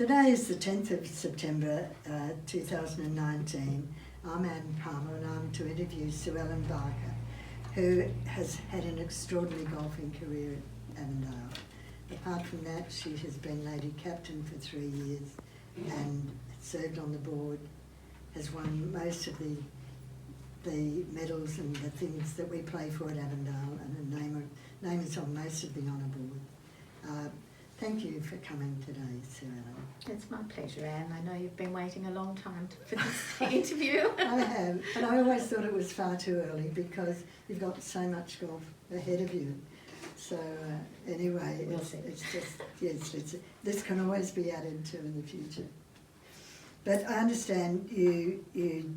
Today is the 10th of September 2019. I'm Anne Palmer and I'm to interview Suellen, who has had an extraordinary golfing career at Avondale. Apart from that, she has been lady captain for 3 years and served on the board, has won most of the medals and the things that we play for at Avondale, and her name is on most of the honour board. Thank you for coming today, Suellen. It's my pleasure, Anne. I know you've been waiting a long time for this interview. I have, and I always thought it was far too early because you've got so much golf ahead of you. So anyway, We'll see. It's just, yes, this can always be added to in the future. But I understand you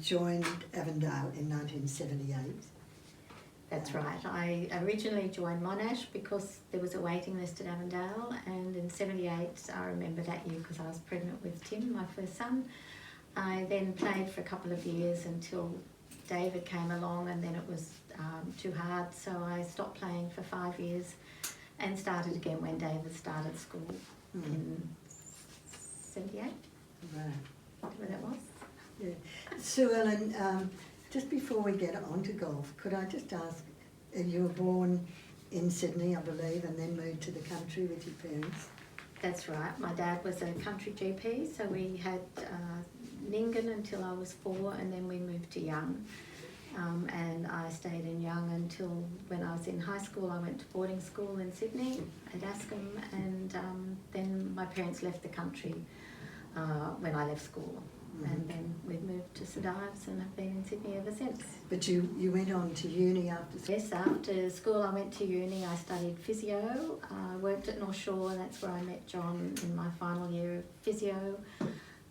joined Avondale in 1978. That's right. I originally joined Monash because there was a waiting list at Avondale, and in 78 I remember that year because I was pregnant with Tim, my first son. I then played for a couple of years until David came along, and then it was too hard, so I stopped playing for 5 years and started again when David started school in 78. Right. Where that was. Yeah. Suellen, just before we get on to golf, could I just ask, you were born in Sydney, I believe, and then moved to the country with your parents? That's right. My dad was a country GP, so we had Ningen until I was 4, and then we moved to Young. And I stayed in Young until when I was in high school. I went to boarding school in Sydney at Ascom, and then my parents left the country when I left school. And then we moved to St Ives and have been in Sydney ever since. But you went on to uni after school? Yes, after school I went to uni. I studied physio. I worked at North Shore, and that's where I met John in my final year of physio.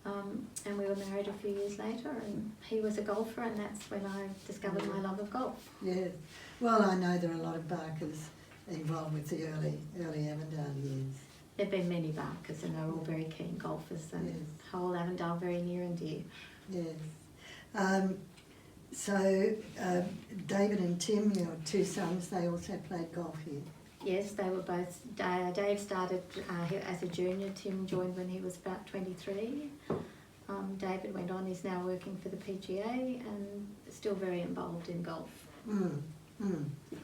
And we were married a few years later, and he was a golfer, and that's when I discovered my love of golf. Yes. Well, I know there are a lot of Barkers involved with the early Avondale years. There have been many Barkers, and they're all very keen golfers, and Yes. whole Avondale very near and dear. Yes. So David and Tim, your two sons, they also played golf here? Yes, they were both. Dave started as a junior. Tim joined when he was about 23. David went on. He's now working for the PGA and still very involved in golf. All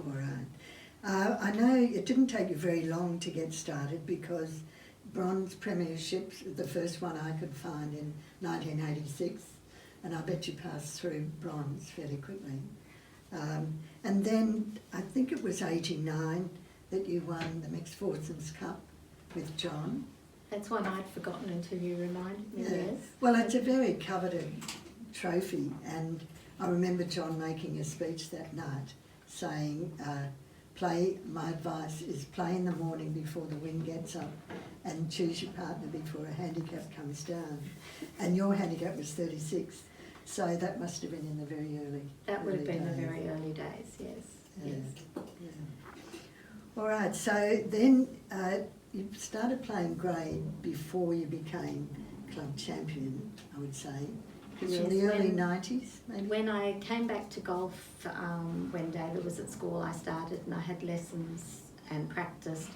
right. I know it didn't take you very long to get started because bronze premierships, the first one I could find in 1986, and I bet you passed through bronze fairly quickly. And then I think it was 89 that you won the Mixed Foursomes Cup with John. That's one I'd forgotten until you reminded me. Yeah. Yes. Well, it's a very coveted trophy, and I remember John making a speech that night saying, my advice is play in the morning before the wind gets up and choose your partner before a handicap comes down. And your handicap was 36, so that must have been in the very early That would have been days. the very early days, yes. Yeah. Yes. Yeah. All right, so then you started playing grade before you became club champion, I would say. It's Yes, from the early when- 90s, maybe? When I came back to golf, when David was at school, I started and I had lessons and practiced,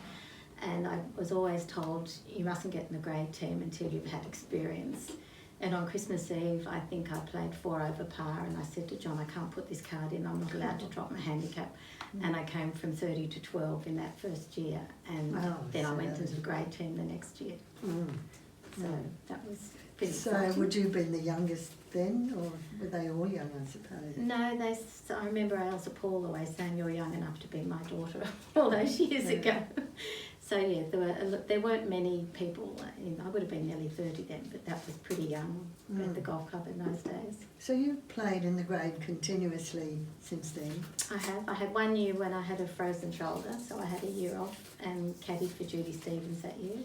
and I was always told you mustn't get in the grade team until you've had experience. And on Christmas Eve, I think I played 4 over par, and I said to John, I can't put this card in, I'm not allowed to drop my handicap. And I came from 30 to 12 in that first year, and then I went into the grade team the next year. So that was pretty exciting. Would you have been the youngest then, or were they all young, I suppose? No, I remember Ailsa Paul always saying you're young enough to be my daughter all those years ago. So yeah, there weren't many people. I would have been nearly 30 then, but that was pretty young at the golf club in those days. So you've played in the grade continuously since then? I have. I had 1 year when I had a frozen shoulder, so I had a year off and caddied for Judy Stevens that year.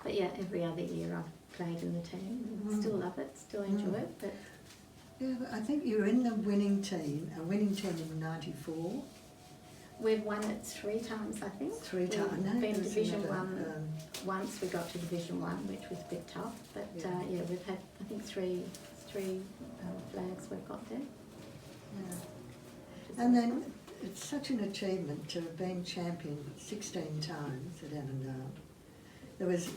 But yeah, every other year I've played in the team. Still love it, still enjoy it. But yeah, I think you were in the winning team, a winning team in '94. we've won it 3 times, I think. 3 times. We've been there's Division another, 1 once. We got to Division 1, which was a bit tough. But yeah, we've had, I think, three flags we've got there. Yeah. And then it's such an achievement to have been champion 16 times at Avondale. There was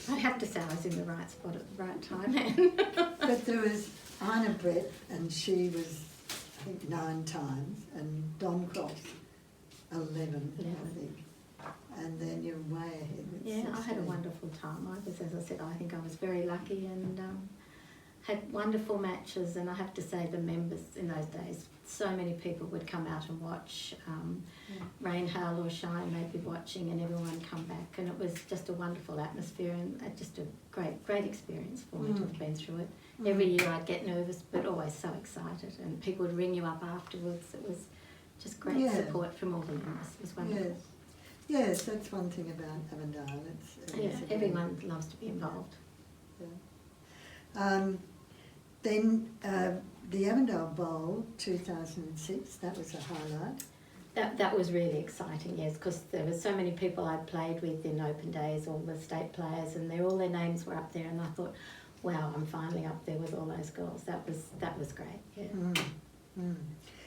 I'd have to say I was in the right spot at the right time, Anne. But there was Ina Brett, and she was, I think, 9 times, and Don Cross, 11, I think. And then you're way ahead with Yeah, I had a 16. wonderful time. I was, as I said, I think I was very lucky and had wonderful matches. And I have to say, the members in those days, so many people would come out and watch. Rain, hail or shine, they'd be watching, and everyone come back. And it was just a wonderful atmosphere and just a great experience for me to have been through it. Every year I'd get nervous, but always so excited. And people would ring you up afterwards. It was just great support from all the members. It was wonderful. Yes, that's one thing about Avondale. Everyone loves to be involved. Yeah. Then the Avondale Bowl 2006, that was a highlight. That was really exciting, yes, because there were so many people I'd played with in open days, all the state players, and all their names were up there, and I thought, wow, I'm finally up there with all those girls. That was great. Yeah.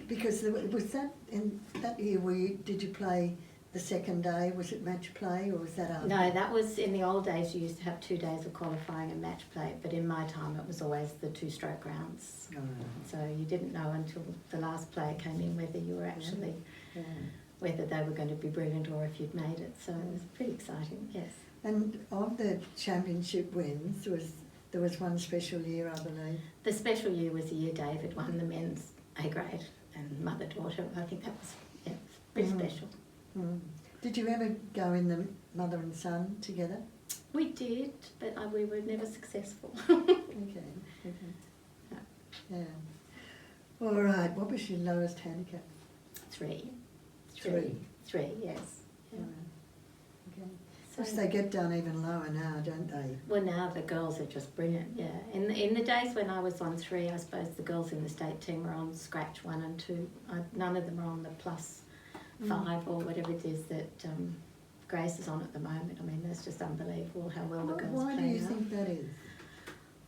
Because was that in that year? Did you play the second day? Was it match play or was that after? No, that was in the old days. You used to have 2 days of qualifying and match play, but in my time it was always the 2-stroke rounds. Oh. So you didn't know until the last player came in whether you were actually, whether they were going to be brilliant or if you'd made it. So it was pretty exciting, yes. And of the championship wins, there was one special year, I believe. The special year was the year David won the men's A grade and mother-daughter. I think that was pretty special. Did you ever go in the mother and son together? We did, but we were never successful. Okay. Yeah. All right. What was your lowest handicap? 3. 3. 3, yes. Yeah. Okay. So, They get down even lower now, don't they? well, now the girls are just brilliant, yeah. In the days when I was on 3, I suppose the girls in the state team were on scratch 1 and 2. None of them are on the plus 5 or whatever it is that Grace is on at the moment. I mean, that's just unbelievable how well the girls play. Why do you think that is?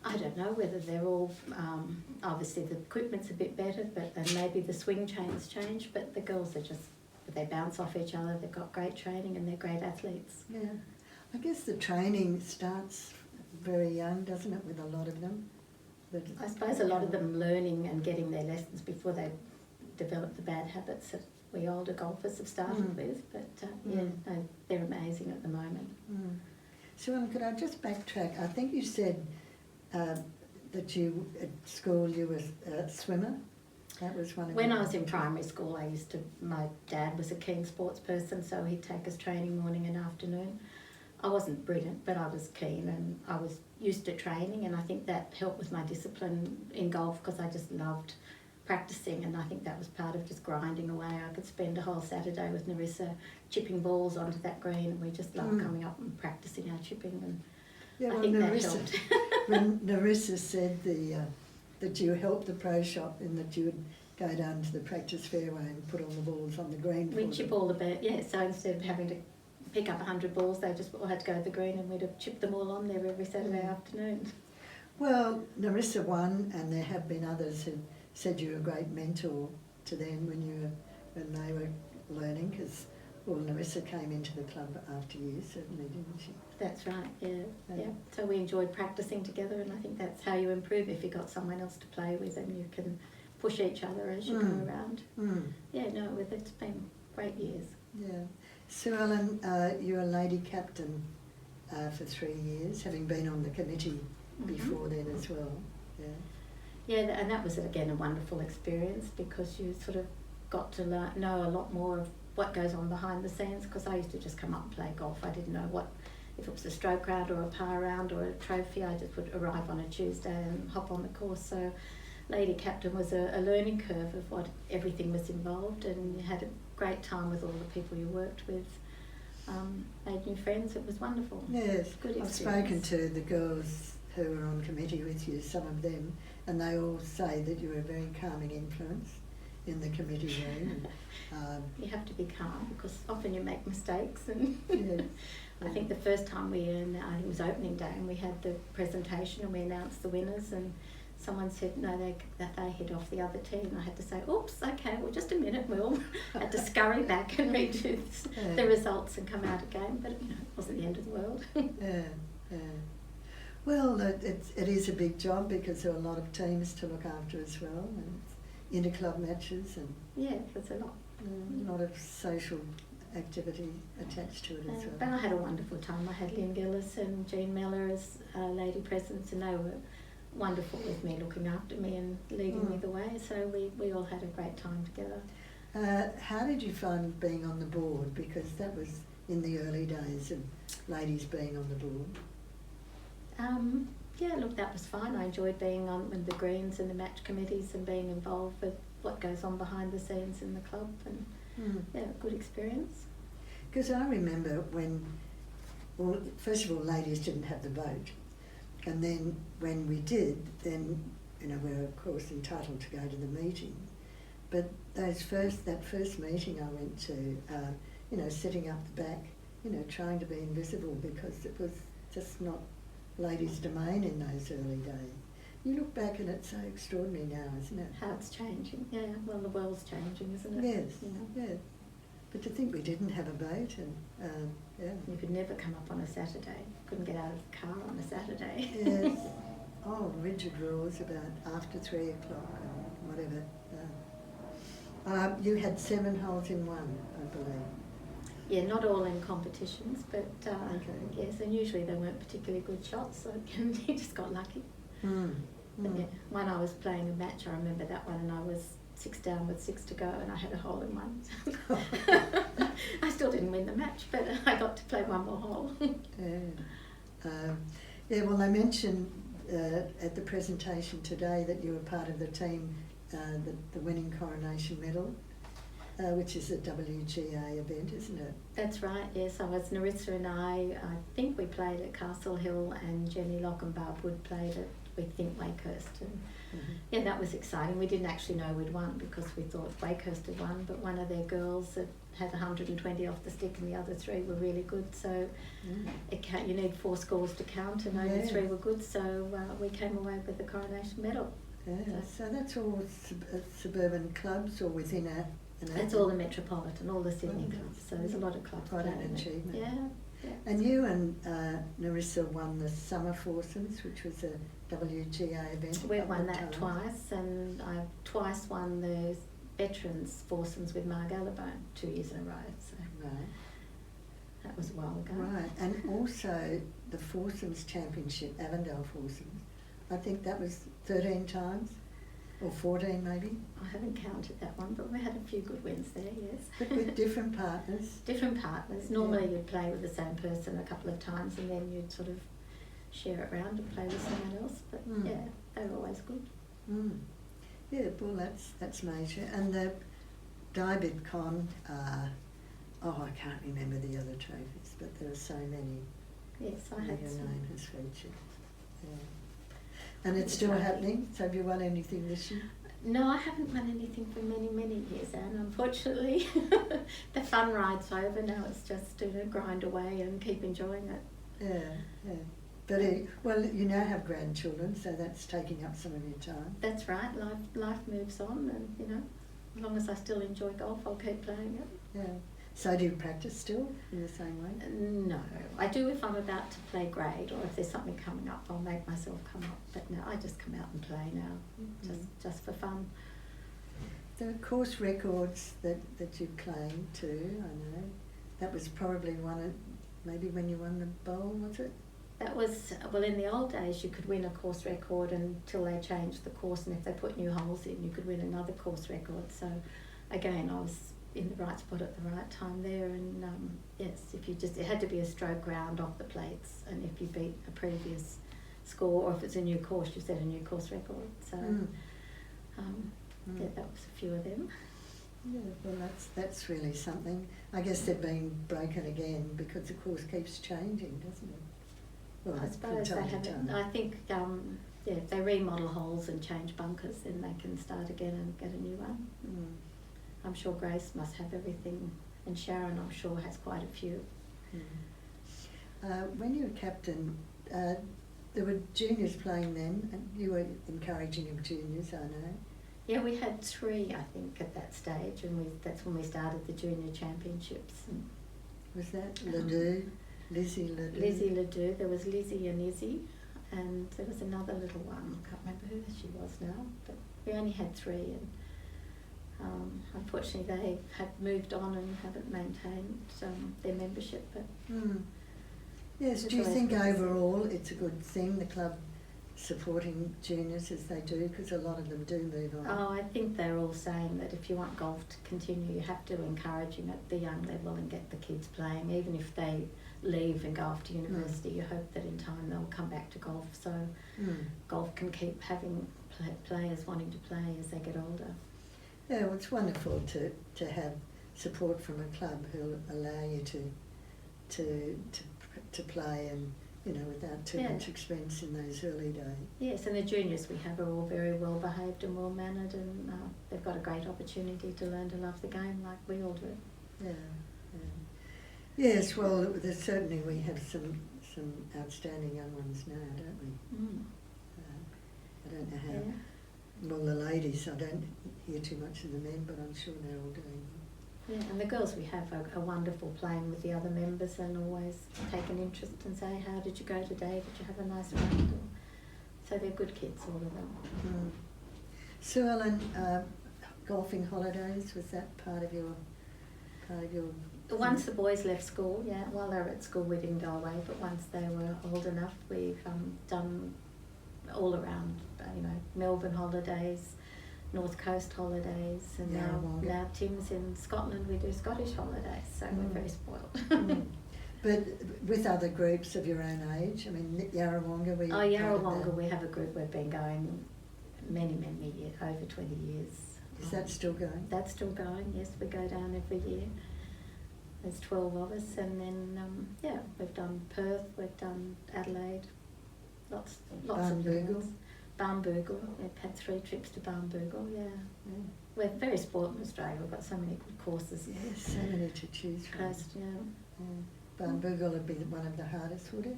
I don't know whether they're all, obviously the equipment's a bit better, and maybe the swing chains change, but the girls are just, they bounce off each other, they've got great training and they're great athletes. Yeah. I guess the training starts very young, doesn't it, with a lot of them? But I suppose a lot of them learning and getting their lessons before they develop the bad habits that we older golfers have started with, but no, they're amazing at the moment. Suellen, could I just backtrack? I think you said that you, at school, you were a swimmer. That was one of When I was in primary school, my dad was a keen sports person, so he'd take us training morning and afternoon. I wasn't brilliant, but I was keen and I was used to training, and I think that helped with my discipline in golf because I just loved practicing, and I think that was part of just grinding away. I could spend a whole Saturday with Narissa chipping balls onto that green, and we just loved coming up and practicing our chipping, and I think that helped. When Narissa said that you helped the pro shop in that you would go down to the practice fairway and put all the balls on the green. We'd chip all the so instead of having to pick up 100 balls, they just all had to go to the green, and we'd have chipped them all on there every Saturday afternoon. Well, Narissa won, and there have been others who said you were a great mentor to them when they were learning, because Narissa came into the club after you, certainly, didn't she? That's right, yeah. So we enjoyed practicing together, and I think that's how you improve. If you've got someone else to play with, and you can push each other as you go around. Yeah, no, it's been great years. Yeah. Suellen, you're a lady captain for 3 years, having been on the committee before then as well. Yeah. Yeah, and that was, again, a wonderful experience because you sort of got to know a lot more of what goes on behind the scenes, because I used to just come up and play golf. I didn't know if it was a stroke round or a par round or a trophy. I just would arrive on a Tuesday and hop on the course. So lady captain was a learning curve of what everything was involved, and you had a great time with all the people you worked with. Made new friends. It was wonderful. Yes, Good I've spoken to the girls who were on committee with you, some of them, and they all say that you were a very calming influence in the committee room. You have to be calm because often you make mistakes, and Yes. I think the first time I think it was opening day, and we had the presentation and we announced the winners, and someone said no, that they hit off the other tee, and I had to say, oops, okay, well, just a minute, Will. I had to scurry back and redo the results and come out again, but it wasn't the end of the world. Yeah, Well, it is a big job because there are a lot of teams to look after as well, and inter-club matches and Yeah, there's a lot. a lot of social activity attached to it as But well. I had a wonderful time. I had Lynn Gillis and Jean Miller as lady presidents, and they were wonderful with me, looking after me and leading me the way. So we all had a great time together. How did you find being on the board? Because that was in the early days of ladies being on the board. Yeah, look, that was fine. I enjoyed being on with the greens and the match committees and being involved with what goes on behind the scenes in the club, and yeah, good experience. Because I remember when, well, first of all, ladies didn't have the vote, and then when we did, then we were of course entitled to go to the meeting. But that first meeting I went to, sitting up the back, trying to be invisible because it was just not ladies' domain in those early days. You look back and it's so extraordinary now, isn't it? How it's changing, yeah. Well, the world's changing, isn't it? Yes, yeah. But to think we didn't have a vote, and You could never come up on a Saturday. Couldn't get out of the car on a Saturday. Yes. Oh, rigid rules about after 3 o'clock and whatever. You had 7 holes in one, I believe. Yeah, not all in competitions, but Okay. yes, and usually they weren't particularly good shots, so you just got lucky. But yeah, when I was playing a match, I remember that one, and I was 6 down with 6 to go, and I had a hole in one. I still didn't win the match, but I got to play one more hole. Well, I mentioned at the presentation today that you were part of the team, the winning Coronation Medal, which is a WGA event, isn't it? That's right, yes. I was Narissa and I think we played at Castle Hill, and Jenny Locke and Barb Wood played at, we think, Wakehurst. And yeah, that was exciting. We didn't actually know we'd won because we thought Wakehurst had won, but one of their girls had 120 off the stick and the other 3 were really good. So you need 4 scores to count, and only 3 were good. So we came away with the Coronation Medal. Yeah, so that's all suburban clubs or within That's all the metropolitan, all the Sydney clubs. So there's a lot of clubs. Quite an achievement. Yeah. And you and Narissa won the Summer Foursomes, which was a WGA event. We've won that twice, and I've twice won the Veterans Foursomes with Marg Allibone 2 years in a row. So Right. that was a while ago. Right, and also the Foursomes Championship, Avondale Foursomes. I think that was 13 times, or 14 maybe. I haven't counted that one, but we had a few good wins there, yes. But with different partners. Different partners. Normally you'd play with the same person a couple of times, and then you'd sort of share it around and play with someone else. But yeah, they were always good. Yeah, well, that's major. And the Diabid Con, I can't remember the other trophies, but there are so many. Yes, I where had your some. name has featured. Yeah. And it's still happening? So have you won anything this year? No, I haven't won anything for many, many years, Anne, unfortunately. The fun ride's over now. It's just grind away and keep enjoying it. Yeah. But well, you now have grandchildren, so that's taking up some of your time. That's right. Life moves on, and as long as I still enjoy golf, I'll keep playing it. Yeah. So do you practice still in the same way? No, I do if I'm about to play grade, or if there's something coming up, I'll make myself come up. But no, I just come out and play now, just for fun. There are course records that you claim too, I know. That was probably maybe when you won the bowl, was it? That was, well, in the old days you could win a course record until they changed the course, and if they put new holes in, you could win another course record. So again, I was in the right spot at the right time there, and yes, it had to be a stroke round off the plates, and if you beat a previous score, or if it's a new course, you set a new course record. So yeah, that was a few of them. Yeah, well, that's really something. I guess they're being broken again because the course keeps changing, doesn't it? Well, I suppose they haven't. I think if they remodel holes and change bunkers, then they can start again and get a new one. I'm sure Grace must have everything, and Sharon, I'm sure, has quite a few. When you were captain, there were juniors playing then, and you were encouraging your juniors, I know. Yeah, we had 3, I think, at that stage, and that's when we started the junior championships. And was that Ledoux? Lizzie Ledoux. Lizzie Ledoux. There was Lizzie and Izzy, and there was another little one. I can't remember who she was now, but we only had 3, and unfortunately they have moved on and haven't maintained their membership. But yes, do you think overall it's a good thing, the club supporting juniors as they do, because a lot of them do move on? Oh, I think they're all saying that if you want golf to continue, you have to encourage them at the young level and get the kids playing. Even if they leave and go off to university, you hope that in time they'll come back to golf, so golf can keep having players wanting to play as they get older. Yeah, well, it's wonderful to have support from a club who'll allow you to play, and without too much expense in those early days. Yes, and the juniors we have are all very well behaved and well mannered, and they've got a great opportunity to learn to love the game like we all do. Yeah. Yes, well, certainly we have some outstanding young ones now, don't we? I don't know how. Yeah. Well, the ladies, I don't hear too much of the men, but I'm sure they're all doing well. Yeah, and the girls we have are wonderful, playing with the other members and always take an interest and say, how did you go today? Did you have a nice round? So they're good kids, all of them. Suellen, golfing holidays, was that part of your? Once the boys left school, while they were at school we didn't go away, but once they were old enough we've done all around, Melbourne holidays, North Coast holidays, and now Tim's in Scotland, we do Scottish holidays, so we're very spoiled. But with other groups of your own age, I mean, Yarrawonga, Yarrawonga, we have a group we've been going many years, over 20 years. Is that still going? That's still going, yes, we go down every year. There's 12 of us, and then, we've done Perth, we've done Adelaide, lots of things. Barnbougle, we've had 3 trips to Barnbougle, We're very spoilt in Australia, we've got so many good courses. Yes, so many to choose from. Coast, Barnbougle would be one of the hardest, would it?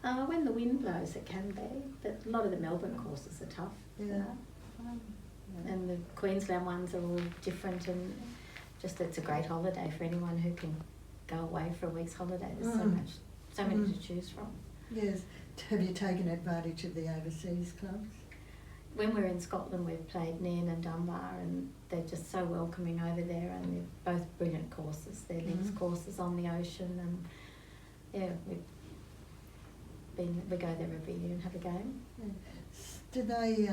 When the wind blows it can be, but a lot of the Melbourne courses are tough. And the Queensland ones are all different, and just it's a great holiday for anyone who can go away for a week's holiday. There's so many to choose from. Yes. Have you taken advantage of the overseas clubs? When we're in Scotland we've played Nairn and Dunbar, and they're just so welcoming over there, and they're both brilliant courses. They're links courses on the ocean, and we go there every year and have a game. Do they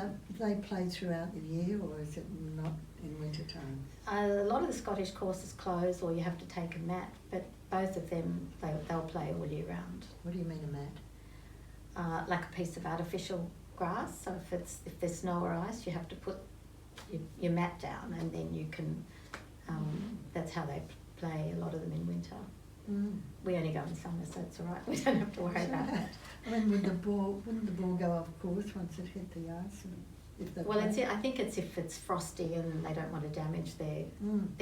play throughout the year, or is it not in winter time? A lot of the Scottish courses close, or you have to take a mat, but both of them they'll play all year round. What do you mean a mat? Like a piece of artificial grass. So if there's snow or ice, you have to put your mat down, and then you can. That's how they play a lot of them in winter. We only go in summer, so it's all right. We don't have to worry about that. I mean, wouldn't the ball go off course once it hit the ice? I think it's if it's frosty and they don't want to damage their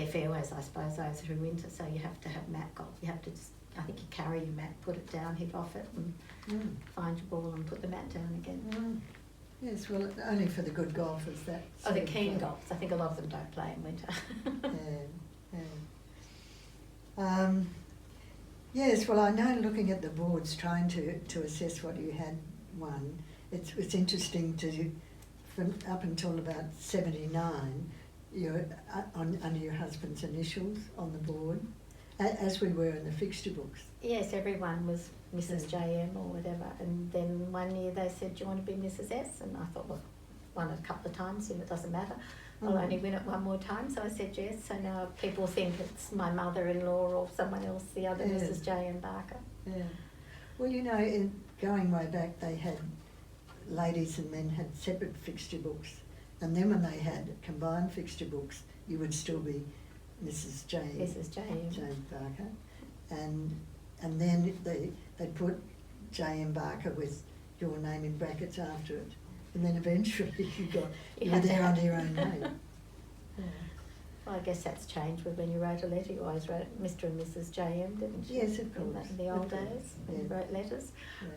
fairways, I suppose, through winter. So you have to have mat golf. You have to I think you carry your mat, put it down, hit off it, and find your ball and put the mat down again. Yes, well, only for the good golfers. The keen golfers. I think a lot of them don't play in winter. Yes, well, I know looking at the boards, trying to assess what you had won, it's interesting from up until about 79, you're under your husband's initials on the board, as we were in the fixture books. Yes, everyone was Mrs. JM or whatever, and then one year they said, do you want to be Mrs. S? And I thought, well, won it a couple of times and it doesn't matter. I'll only win it one more time, so I said yes. So now people think it's my mother-in-law or someone else, the other Mrs. J.M. Barker. Yeah. Well, going way back, they had, ladies and men had separate fixture books, and then when they had combined fixture books, you would still be Mrs. J. Barker, and then they put J.M. Barker with your name in brackets after it. And then eventually you were there under your own name. Well, I guess that's changed with when you wrote a letter. You always wrote Mr. and Mrs. J.M., didn't you? Yes, of course. In the old days, when you wrote letters. Yeah.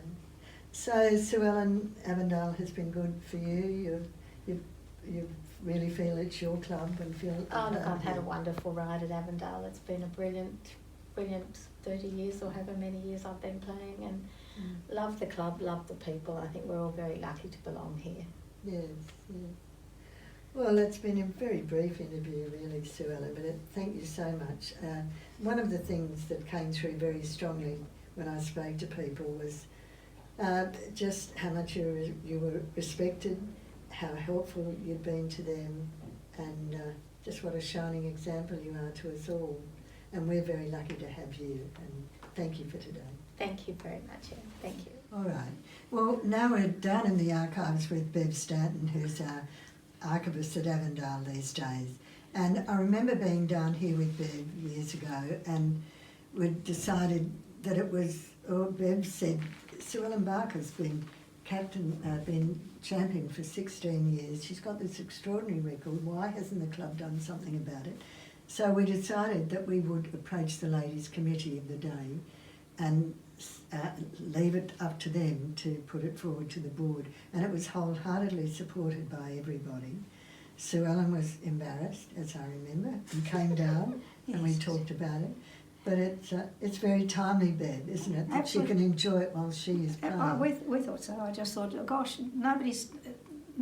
So, Suellen, Avondale has been good for you. You really feel it's your club and feel. Oh, look, I've had a wonderful ride at Avondale. It's been a brilliant brilliant 30 years or however many years I've been playing, and love the club, love the people. I think we're all very lucky to belong here. Yes, yeah. Well, it's been a very brief interview, really, Suellen, but thank you so much. One of the things that came through very strongly when I spoke to people was just how much you were respected, how helpful you'd been to them, and just what a shining example you are to us all. And we're very lucky to have you, and thank you for today. Thank you very much, Anne. Thank you. All right. Well, now we're down in the archives with Bev Stanton, who's our archivist at Avondale these days. And I remember being down here with Bev years ago, and we'd decided that it was, Bev said, Suellen Barker's been been champion for 16 years. She's got this extraordinary record. Why hasn't the club done something about it? So we decided that we would approach the ladies' committee of the day and leave it up to them to put it forward to the board. And it was wholeheartedly supported by everybody. Suellen was embarrassed, as I remember, and came down and we talked about it. But it's very timely, Bev, isn't it? That she can enjoy it while she is playing. We thought so. I just thought, gosh,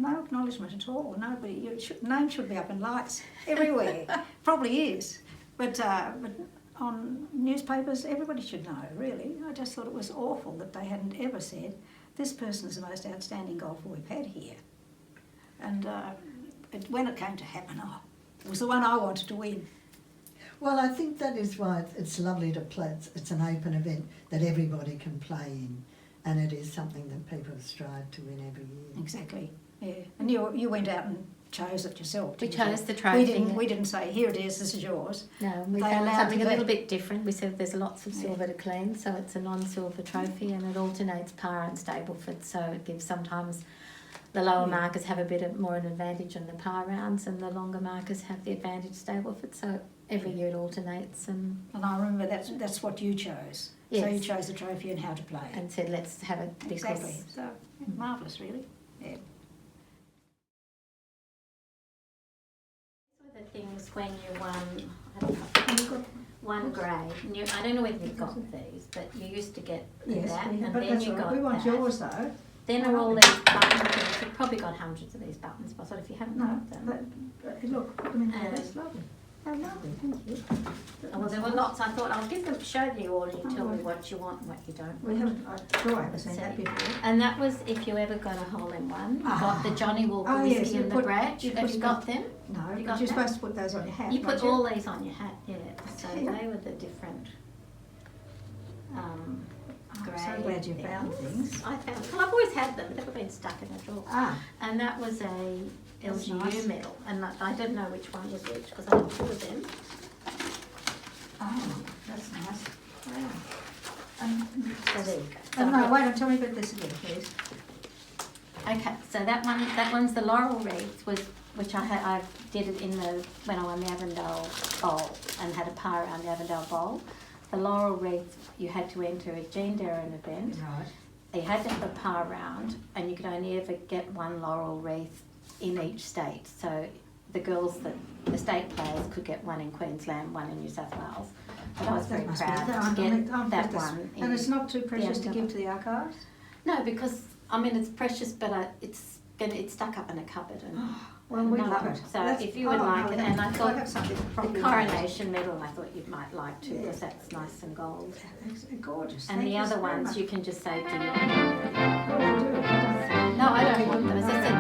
no acknowledgement at all. Nobody, name should be up in lights everywhere. Probably is. But on newspapers, everybody should know, really. I just thought it was awful that they hadn't ever said, this person is the most outstanding golfer we've had here. And when it came to happen, it was the one I wanted to win. Well, I think that is why it's lovely to play. It's an open event that everybody can play in, and it is something that people strive to win every year. Exactly, yeah. And you went out and chose it yourself. We chose the trophy. We didn't say, here it is, this is yours. No, we found something a little bit different. We said there's lots of silver to clean, so it's a non-silver trophy, and it alternates par and Stableford, so it gives sometimes the lower markers have a bit more of an advantage on the par rounds, and the longer markers have the advantage Stableford, so every year it alternates. And I remember that's what you chose. Yes. So you chose the trophy and how to play. And said, let's have it because... Exactly. So, marvellous, really. Yeah. These were the things when you won, I don't know, one grade. And I don't know whether you got these, but you used to get that, and then you got we want that. yours, though. Then are all these buttons. You've probably got hundreds of these buttons, but I thought if you haven't got them... Look, I mean, that's lovely. Oh, lovely, thank you. Well, there were lots. I thought I'll give them, show you all, and you tell me what you want and what you don't. We haven't, I haven't seen that before. And that was if you ever got a hole in one. You got the Johnny Walker whiskey and the Bratch. Have you got them? No, but you're supposed to put those on your hat. You put all these on your hat, yeah. So they were the different grade. I'm so glad you found things. I found them. Well, I've always had them, but they've been stuck in a drawer. And that was a LGU medal, and I didn't know which one was which because I had two of them. Oh, that's nice. Wow. So there you go. Oh, no, wait, tell me about this again, please. Okay, so that one's the laurel wreath, which I did it when I won the Avondale Bowl and had a par around the Avondale Bowl. The laurel wreath, you had to enter a Jean Darren event. Right. You had to have a par round, and you could only ever get one laurel wreath in each state. So the the state players could get one in Queensland, one in New South Wales. But I was very proud to get that one. And it's not too precious to give to the archives? No, because I mean it's precious, but it's stuck up in a cupboard. And well, we love it. So if you would like it, and I thought the coronation medal, I thought you might like too, because that's nice and gold. It's gorgeous. And Thank the you other so ones much. you can just say, do you want? Oh, you do. No, I don't want them. As I said,